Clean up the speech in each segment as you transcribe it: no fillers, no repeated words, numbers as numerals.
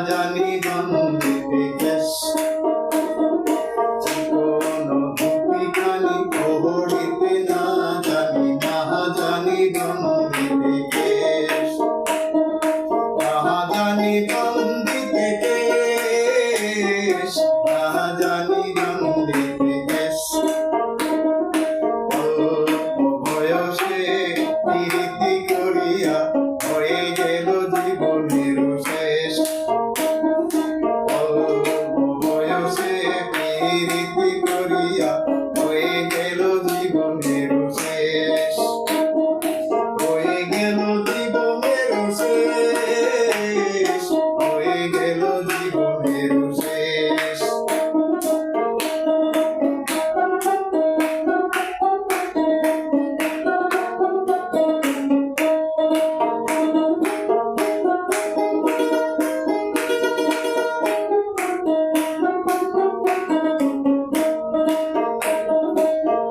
জানি গন্ধেতে কেশ চিকন ধুপি খানি প্রহরিতে না জানি গন্ধেতে কেশ না জানি গন্ধেতে কেশ না জানি গন্ধেতে কেশ বয়সে প্রীতি করিয়া হয়ে গেল জীবনের শেষ বয়সে প্রীতি করিয়া হয়ে গেল জীবনের শেষ হয়ে গেল জীবনের শেষ হয়ে গেল জীবনের শেষ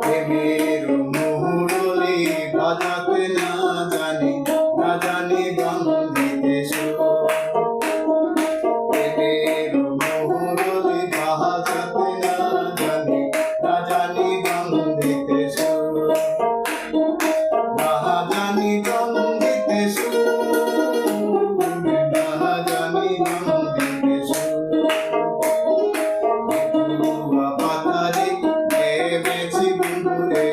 প্রেমের মুহুরলি বাজাতে না জানি গন্ধেতে সুর প্রেমের মুহুরলি বাজাতে না জানি গন্ধেতে সুর না জানি গন্ধেতে সুর না জানি গন্ধেতে সুর পাতারে ভেবেছি বন্ধুরে